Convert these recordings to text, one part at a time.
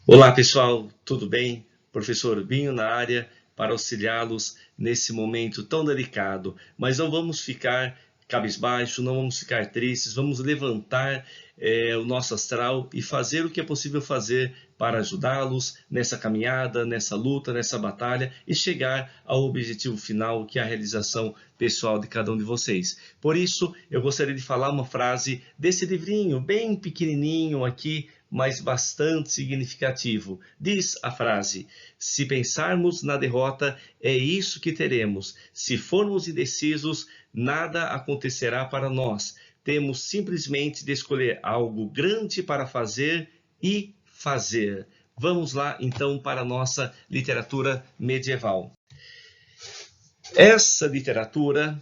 Olá pessoal, tudo bem? Professor Binho na área para auxiliá-los nesse momento tão delicado. Mas não vamos ficar cabisbaixo, não vamos ficar tristes, vamos levantar o nosso astral e fazer o que é possível fazer para ajudá-los nessa caminhada, nessa luta, nessa batalha e chegar ao objetivo final, que é a realização pessoal de cada um de vocês. Por isso, eu gostaria de falar uma frase desse livrinho bem pequenininho aqui, mas bastante significativo. Diz a frase: se pensarmos na derrota, é isso que teremos. Se formos indecisos, nada acontecerá para nós. Temos simplesmente de escolher algo grande para fazer e fazer. Vamos lá, então, para a nossa literatura medieval. Essa literatura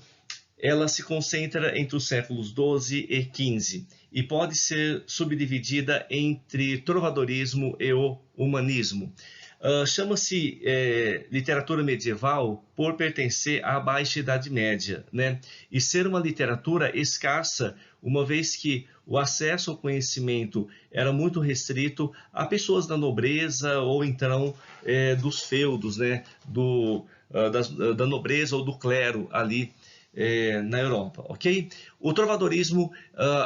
ela se concentra entre os séculos XII e XV e pode ser subdividida entre trovadorismo e o humanismo. Chama-se literatura medieval por pertencer à Baixa Idade Média, né? E ser uma literatura escassa, uma vez que o acesso ao conhecimento era muito restrito a pessoas da nobreza ou então dos feudos, né? Da nobreza ou do clero ali na Europa, ok? O trovadorismo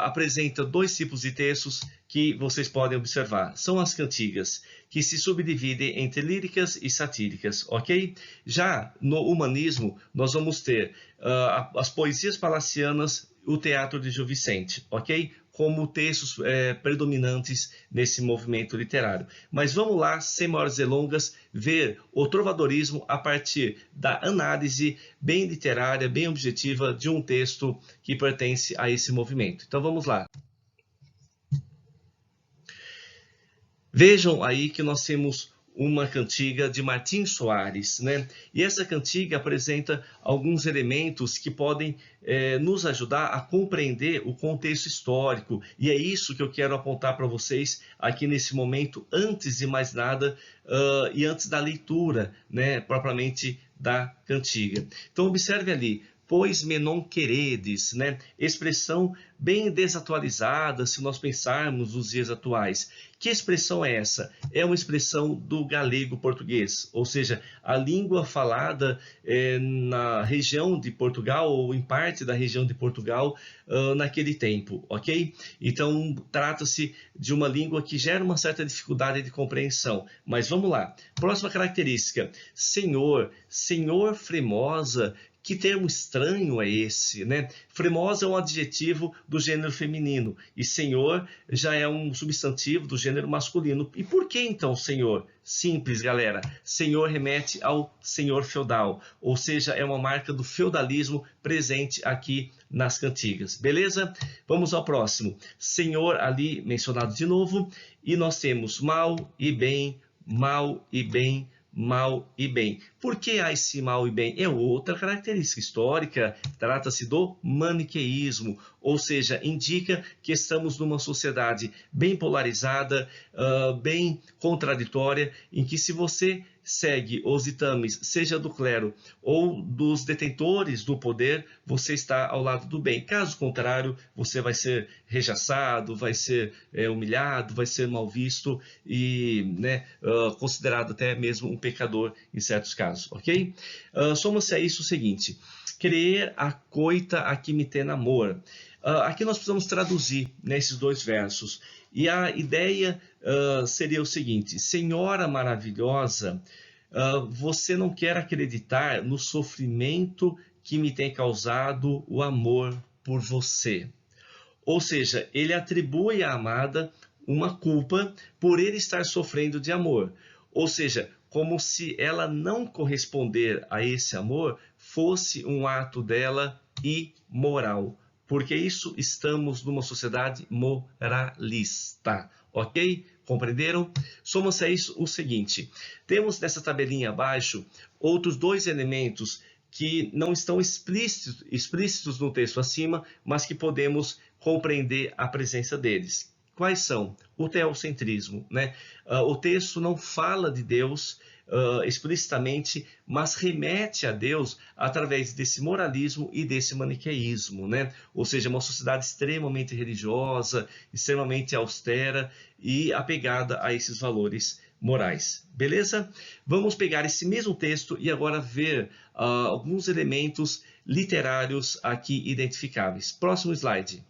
apresenta dois tipos de textos que vocês podem observar. São as cantigas, que se subdividem entre líricas e satíricas, ok? Já no humanismo, nós vamos ter as poesias palacianas, o teatro de Gil Vicente, ok? Como textos predominantes nesse movimento literário. Mas vamos lá, sem maiores delongas, ver o trovadorismo a partir da análise bem literária, bem objetiva de um texto que pertence a esse movimento. Então vamos lá. Vejam aí que nós temos uma cantiga de Martim Soares, né? E essa cantiga apresenta alguns elementos que podem nos ajudar a compreender o contexto histórico. E é isso que eu quero apontar para vocês aqui nesse momento, antes de mais nada, e antes da leitura, né, propriamente da cantiga. Então observe ali: pois me non queredes, né? Expressão bem desatualizada se nós pensarmos nos dias atuais. Que expressão é essa? É uma expressão do galego-português, ou seja, a língua falada na região de Portugal ou em parte da região de Portugal naquele tempo, ok? Então, trata-se de uma língua que gera uma certa dificuldade de compreensão. Mas vamos lá. Próxima característica: senhor, senhor Fremosa. Que termo estranho é esse, né? Fremosa é um adjetivo do gênero feminino e senhor já é um substantivo do gênero masculino. E por que então senhor? Simples, galera. Senhor remete ao senhor feudal, ou seja, é uma marca do feudalismo presente aqui nas cantigas. Beleza? Vamos ao próximo. Senhor ali mencionado de novo e nós temos mal e bem, mal e bem, mal e bem. Por que há esse mal e bem? É outra característica histórica, trata-se do maniqueísmo, ou seja, indica que estamos numa sociedade bem polarizada, bem contraditória, em que se você segue os ditames, seja do clero ou dos detentores do poder, você está ao lado do bem. Caso contrário, você vai ser rechaçado, vai ser humilhado, vai ser mal visto e considerado até mesmo um pecador em certos casos, ok? Soma-se a isso o seguinte: crer a coita a que me tem amor. Aqui nós precisamos traduzir nesses dois versos. E a ideia seria o seguinte: Senhora maravilhosa, você não quer acreditar no sofrimento que me tem causado o amor por você. Ou seja, ele atribui à amada uma culpa por ele estar sofrendo de amor. Ou seja, como se ela não corresponder a esse amor fosse um ato dela imoral. Porque isso, estamos numa sociedade moralista, ok? Compreenderam? Soma-se a isso o seguinte: temos nessa tabelinha abaixo outros dois elementos que não estão explícitos no texto acima, mas que podemos compreender a presença deles. Quais são? O teocentrismo, né? O texto não fala de Deus explicitamente, mas remete a Deus através desse moralismo e desse maniqueísmo, né? Ou seja, uma sociedade extremamente religiosa, extremamente austera e apegada a esses valores morais. Beleza? Vamos pegar esse mesmo texto e agora ver alguns elementos literários aqui identificáveis. Próximo slide.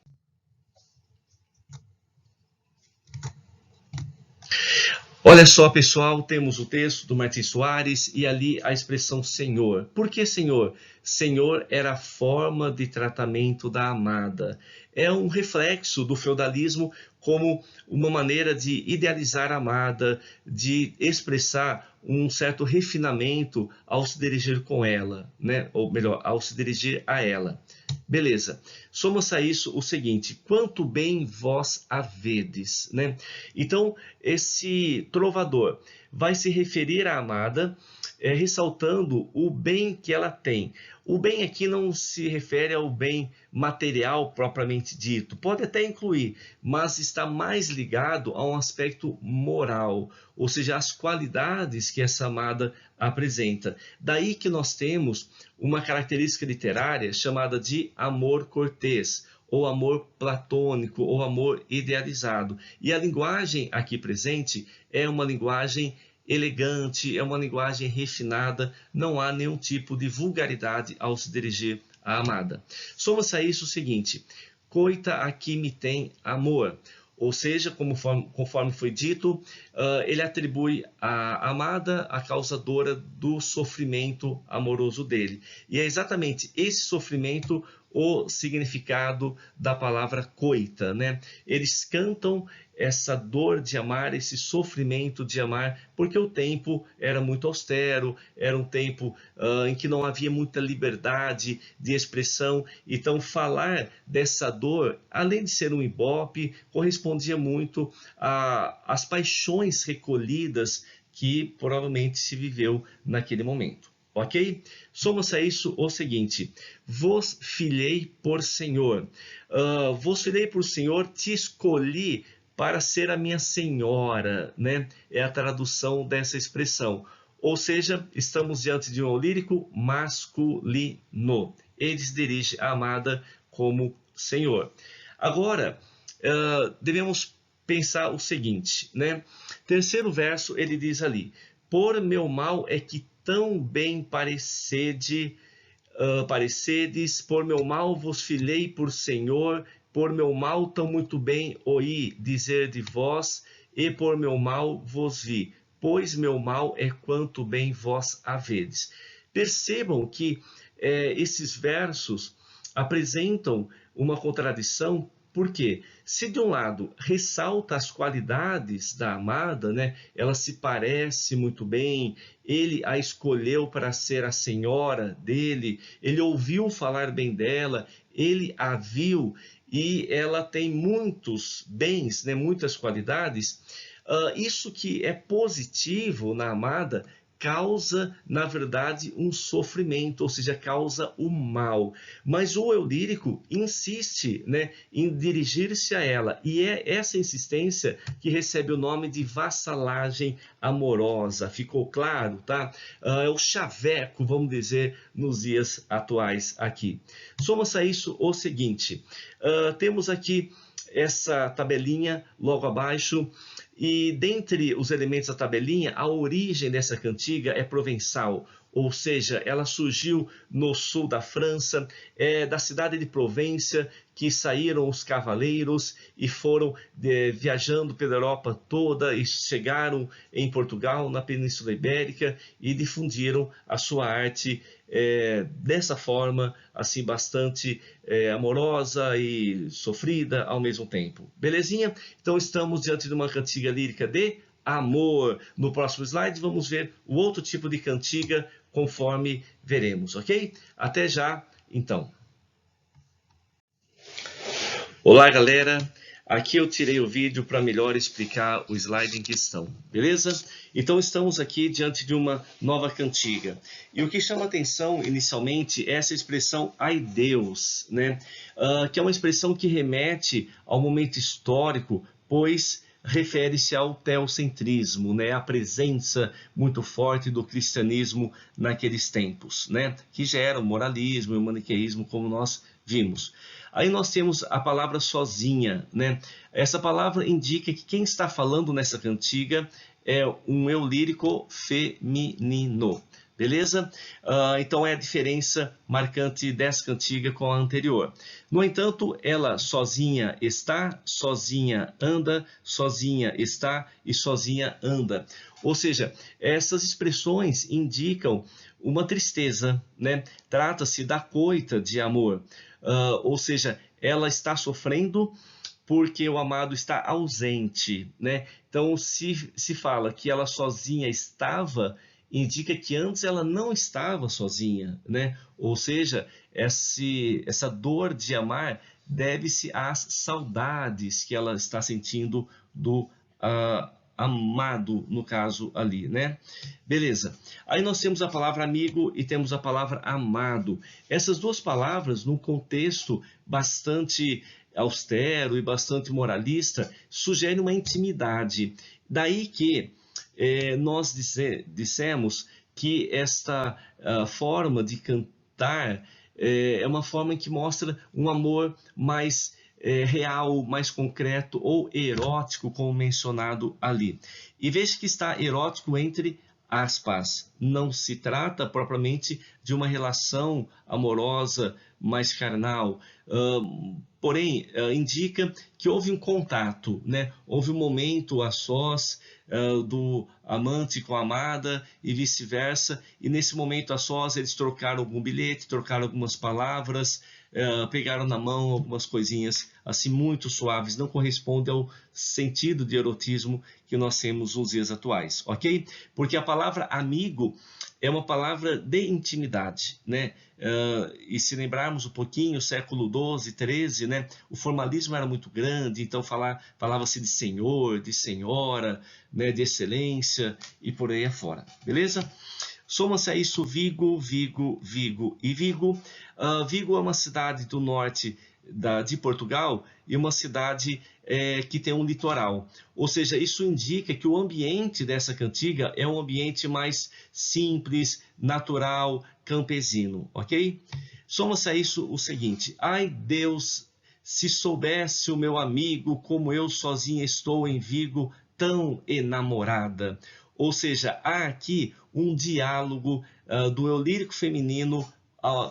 Olha só, pessoal, temos o texto do Martins Soares e ali a expressão Senhor. Por que Senhor? Senhor era a forma de tratamento da amada. É um reflexo do feudalismo como uma maneira de idealizar a amada, de expressar um certo refinamento ao se dirigir com ela, né? Ou melhor, ao se dirigir a ela. Beleza. Somos a isso o seguinte: quanto bem vós a vedes, né? Então, esse trovador vai se referir à amada, ressaltando o bem que ela tem. O bem aqui não se refere ao bem material propriamente dito, pode até incluir, mas está mais ligado a um aspecto moral, ou seja, as qualidades que essa amada apresenta. Daí que nós temos uma característica literária chamada de amor cortês, ou amor platônico, ou amor idealizado. E a linguagem aqui presente é uma linguagem elegante, é uma linguagem refinada, não há nenhum tipo de vulgaridade ao se dirigir à amada. Soma-se a isso o seguinte: coita aqui me tem amor. Ou seja, conforme foi dito, ele atribui à amada a causadora do sofrimento amoroso dele. E é exatamente esse sofrimento o significado da palavra coita, né? Eles cantam essa dor de amar, esse sofrimento de amar, porque o tempo era muito austero, era um tempo em que não havia muita liberdade de expressão. Então, falar dessa dor, além de ser um ibope, correspondia muito às paixões recolhidas que provavelmente se viveu naquele momento. Ok? Somos a isso o seguinte: vos filhei por Senhor. Vos filhei por Senhor, te escolhi para ser a minha senhora, né? É a tradução dessa expressão. Ou seja, estamos diante de um lírico masculino. Ele se dirige à amada como Senhor. Agora, devemos pensar o seguinte, né? Terceiro verso, ele diz ali: por meu mal é que tão bem parecedes, por meu mal vos filhei por Senhor, por meu mal tão muito bem ouí dizer de vós, e por meu mal vos vi, pois meu mal é quanto bem vós havedes. Percebam que esses versos apresentam uma contradição. Por quê? Se de um lado ressalta as qualidades da amada, né? Ela se parece muito bem, ele a escolheu para ser a senhora dele, ele ouviu falar bem dela, ele a viu e ela tem muitos bens, né? Muitas qualidades. Isso que é positivo na amada causa, na verdade, um sofrimento, ou seja, causa o mal. Mas o eu lírico insiste, né, em dirigir-se a ela, e é essa insistência que recebe o nome de vassalagem amorosa. Ficou claro, tá? É o chaveco, vamos dizer, nos dias atuais aqui. Soma-se a isso o seguinte: temos aqui essa tabelinha logo abaixo, e dentre os elementos da tabelinha, a origem dessa cantiga é provençal, ou seja, ela surgiu no sul da França, da cidade de Provença, que saíram os cavaleiros e foram viajando pela Europa toda e chegaram em Portugal, na Península Ibérica, e difundiram a sua arte dessa forma, assim, bastante amorosa e sofrida ao mesmo tempo. Belezinha? Então estamos diante de uma cantiga lírica de amor. No próximo slide vamos ver o outro tipo de cantiga conforme veremos, ok? Até já, então. Olá, galera. Aqui eu tirei o vídeo para melhor explicar o slide em questão, beleza? Então estamos aqui diante de uma nova cantiga. E o que chama atenção inicialmente é essa expressão ai Deus, né? Que é uma expressão que remete ao momento histórico, pois refere-se ao teocentrismo, né? A presença muito forte do cristianismo naqueles tempos, né? Que gera o moralismo e o maniqueísmo, como nós vimos. Aí nós temos a palavra sozinha, né? Essa palavra indica que quem está falando nessa cantiga é um eu lírico feminino. Beleza? Então é a diferença marcante dessa cantiga com a anterior. No entanto, ela sozinha está, sozinha anda, sozinha está e sozinha anda. Ou seja, essas expressões indicam uma tristeza, né? Trata-se da coita de amor. Ou seja, ela está sofrendo porque o amado está ausente, né? Então, se fala que ela sozinha estava, indica que antes ela não estava sozinha, né? Ou seja, essa dor de amar deve-se às saudades que ela está sentindo do amado, no caso ali, né? Beleza. Aí nós temos a palavra amigo e temos a palavra amado. Essas duas palavras, num contexto bastante austero e bastante moralista, sugerem uma intimidade. Daí que nós dissemos que esta forma de cantar é uma forma que mostra um amor mais real, mais concreto ou erótico, como mencionado ali. E veja que está erótico entre aspas. Não se trata propriamente de uma relação amorosa mais carnal, porém indica que houve um contato, né? Houve um momento a sós do amante com a amada e vice-versa, e nesse momento a sós eles trocaram algum bilhete, trocaram algumas palavras, pegaram na mão algumas coisinhas assim muito suaves, não corresponde ao sentido de erotismo que nós temos nos dias atuais, ok? Porque a palavra amigo é uma palavra de intimidade, né? E se lembrarmos um pouquinho, século XII, XIII, né? O formalismo era muito grande, então falava-se de senhor, de senhora, né? De excelência e por aí afora, beleza? Soma-se a isso Vigo, Vigo, Vigo e Vigo. Vigo é uma cidade do norte de Portugal e uma cidade que tem um litoral. Ou seja, isso indica que o ambiente dessa cantiga é um ambiente mais simples, natural, campesino, ok? Soma-se a isso o seguinte: ai Deus, se soubesse o meu amigo como eu sozinha estou em Vigo, tão enamorada. Ou seja, há aqui um diálogo do eu lírico feminino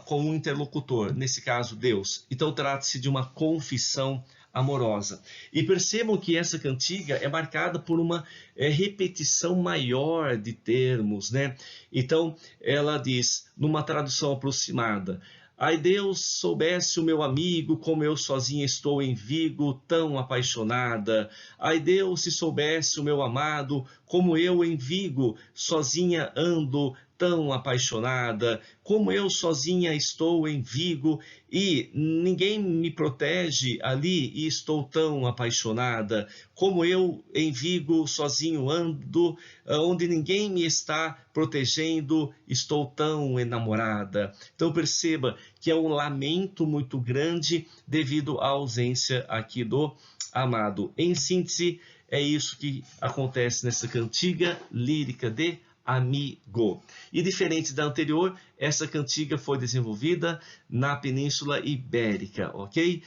com um interlocutor, nesse caso Deus. Então trata-se de uma confissão amorosa. E percebam que essa cantiga é marcada por uma repetição maior de termos, né? Então ela diz, numa tradução aproximada: ai Deus, soubesse o meu amigo como eu sozinha estou em Vigo, tão apaixonada. Ai Deus, se soubesse o meu amado como eu em Vigo, sozinha ando, tão apaixonada. Como eu sozinha estou em Vigo e ninguém me protege ali e estou tão apaixonada. Como eu em Vigo sozinho ando, onde ninguém me está protegendo, estou tão enamorada. Então perceba que é um lamento muito grande devido à ausência aqui do amado. Em síntese, é isso que acontece nessa cantiga lírica de amigo. E diferente da anterior, essa cantiga foi desenvolvida na Península Ibérica, ok?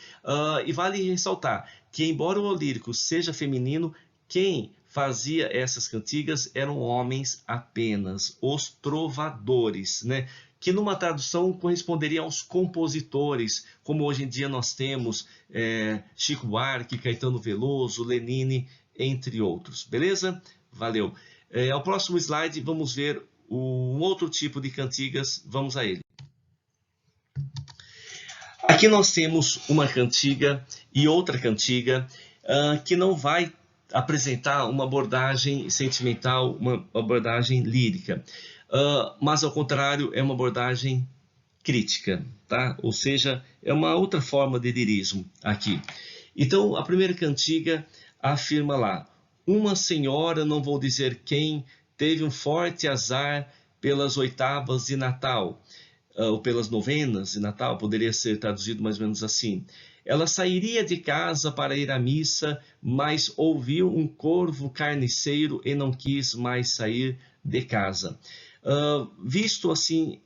E vale ressaltar que, embora o lírico seja feminino, quem fazia essas cantigas eram homens apenas, os trovadores, né? Que numa tradução corresponderia aos compositores, como hoje em dia nós temos Chico Buarque, Caetano Veloso, Lenine, entre outros. Beleza? Valeu! Ao próximo slide vamos ver um outro tipo de cantigas, vamos a ele. Aqui nós temos uma cantiga e outra cantiga que não vai apresentar uma abordagem sentimental, uma abordagem lírica, mas ao contrário é uma abordagem crítica, tá? Ou seja, é uma outra forma de lirismo aqui. Então a primeira cantiga afirma lá: uma senhora, não vou dizer quem, teve um forte azar pelas oitavas de Natal, ou pelas novenas de Natal, poderia ser traduzido mais ou menos assim. Ela sairia de casa para ir à missa, mas ouviu um corvo carniceiro e não quis mais sair de casa. Visto assim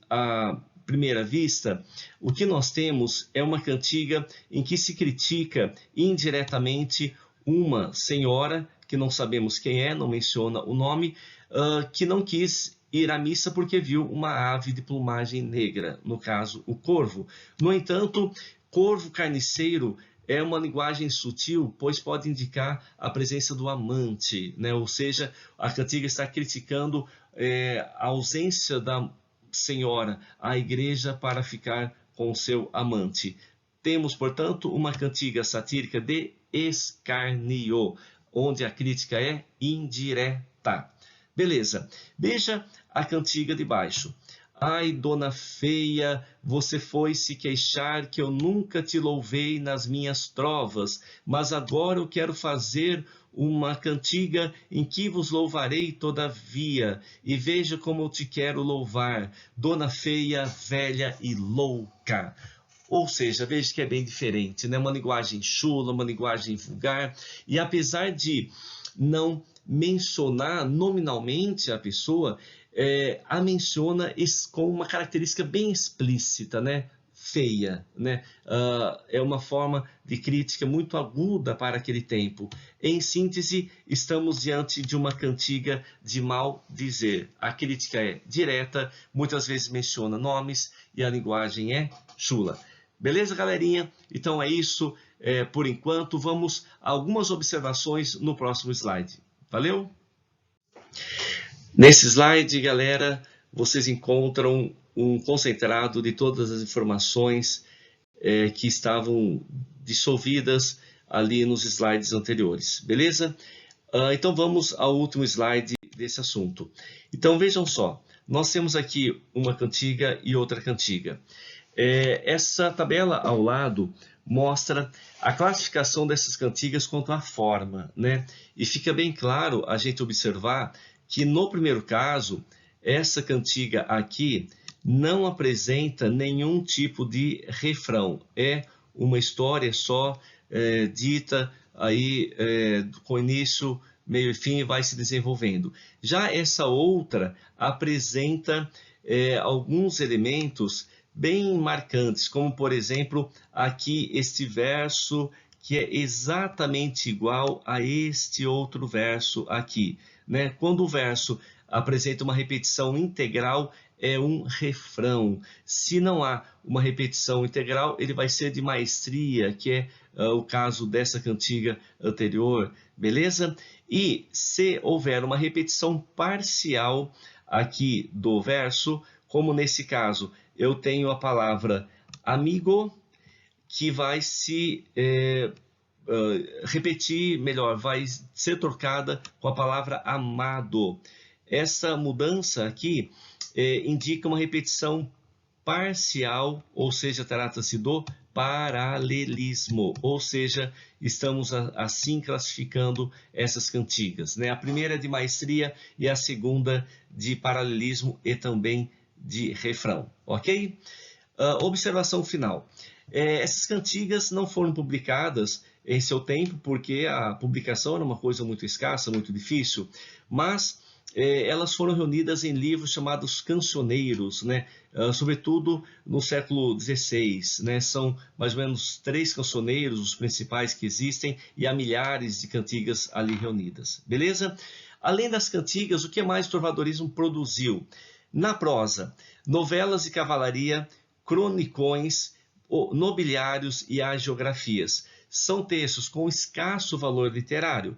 primeira vista, o que nós temos é uma cantiga em que se critica indiretamente uma senhora, que não sabemos quem é, não menciona o nome, que não quis ir à missa porque viu uma ave de plumagem negra, no caso, o corvo. No entanto, corvo carniceiro é uma linguagem sutil, pois pode indicar a presença do amante, né? Ou seja, a cantiga está criticando a ausência da senhora à igreja para ficar com seu amante. Temos, portanto, uma cantiga satírica de escárnio, onde a crítica é indireta. Beleza, veja a cantiga de baixo. Ai, dona feia, você foi se queixar que eu nunca te louvei nas minhas trovas, mas agora eu quero fazer uma cantiga em que vos louvarei todavia, e veja como eu te quero louvar, dona feia, velha e louca. Ou seja, veja que é bem diferente, né? Uma linguagem chula, uma linguagem vulgar, e apesar de não mencionar nominalmente a pessoa, a menciona com uma característica bem explícita, né? Feia, né? É uma forma de crítica muito aguda para aquele tempo. Em síntese, estamos diante de uma cantiga de mal dizer. A crítica é direta, muitas vezes menciona nomes e a linguagem é chula. Beleza, galerinha? Então é isso por enquanto. Vamos a algumas observações no próximo slide. Valeu? Nesse slide, galera, vocês encontram um concentrado de todas as informações que estavam dissolvidas ali nos slides anteriores, beleza? Então vamos ao último slide desse assunto. Então vejam só, nós temos aqui uma cantiga e outra cantiga. Essa tabela ao lado mostra a classificação dessas cantigas quanto à forma, né? E fica bem claro a gente observar que no primeiro caso, essa cantiga aqui não apresenta nenhum tipo de refrão. É uma história só dita aí com início, meio e fim, e vai se desenvolvendo. Já essa outra apresenta alguns elementos bem marcantes, como por exemplo aqui este verso que é exatamente igual a este outro verso aqui, né? Quando o verso apresenta uma repetição integral, é um refrão. Se não há uma repetição integral, ele vai ser de maestria, que é o caso dessa cantiga anterior, beleza? E se houver uma repetição parcial aqui do verso, como nesse caso, eu tenho a palavra amigo, que vai se repetir, melhor, vai ser trocada com a palavra amado. Essa mudança aqui indica uma repetição parcial, ou seja, trata-se do paralelismo, ou seja, estamos assim classificando essas cantigas, né? A primeira é de maestria e a segunda de paralelismo e também de refrão, ok? Observação final. Essas cantigas não foram publicadas em seu tempo, porque a publicação era uma coisa muito escassa, muito difícil, mas elas foram reunidas em livros chamados cancioneiros, né? Sobretudo no século XVI, né? São mais ou menos 3 cancioneiros, os principais que existem, e há milhares de cantigas ali reunidas, beleza? Além das cantigas, o que mais o trovadorismo produziu? Na prosa, novelas de cavalaria, cronicões, nobiliários e agiografias. São textos com escasso valor literário,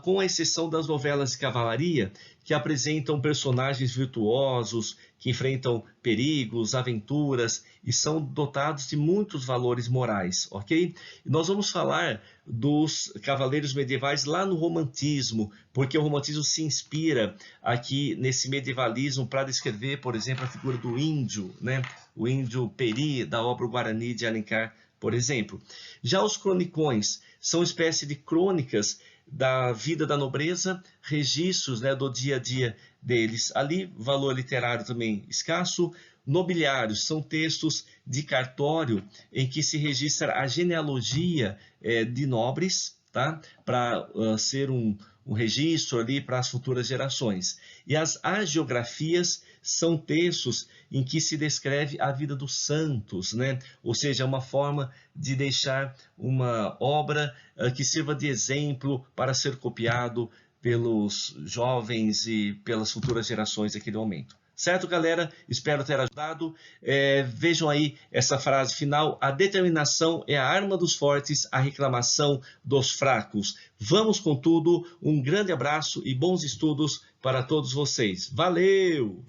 com exceção das novelas de cavalaria, que apresentam personagens virtuosos, que enfrentam perigos, aventuras e são dotados de muitos valores morais, ok? E nós vamos falar dos cavaleiros medievais lá no romantismo, porque o romantismo se inspira aqui nesse medievalismo para descrever, por exemplo, a figura do índio, né? O índio Peri, da obra Guarani de Alencar, por exemplo. Já os cronicões são uma espécie de crônicas da vida da nobreza, registros, né, do dia a dia deles ali, valor literário também escasso. Nobiliários são textos de cartório em que se registra a genealogia de nobres, tá? Para ser um um registro ali para as futuras gerações. E as agiografias são textos em que se descreve a vida dos santos, né? Ou seja, uma forma de deixar uma obra que sirva de exemplo para ser copiado pelos jovens e pelas futuras gerações daquele momento. Certo, galera? Espero ter ajudado. Vejam aí essa frase final: a determinação é a arma dos fortes, a reclamação dos fracos. Vamos com tudo, um grande abraço e bons estudos para todos vocês. Valeu!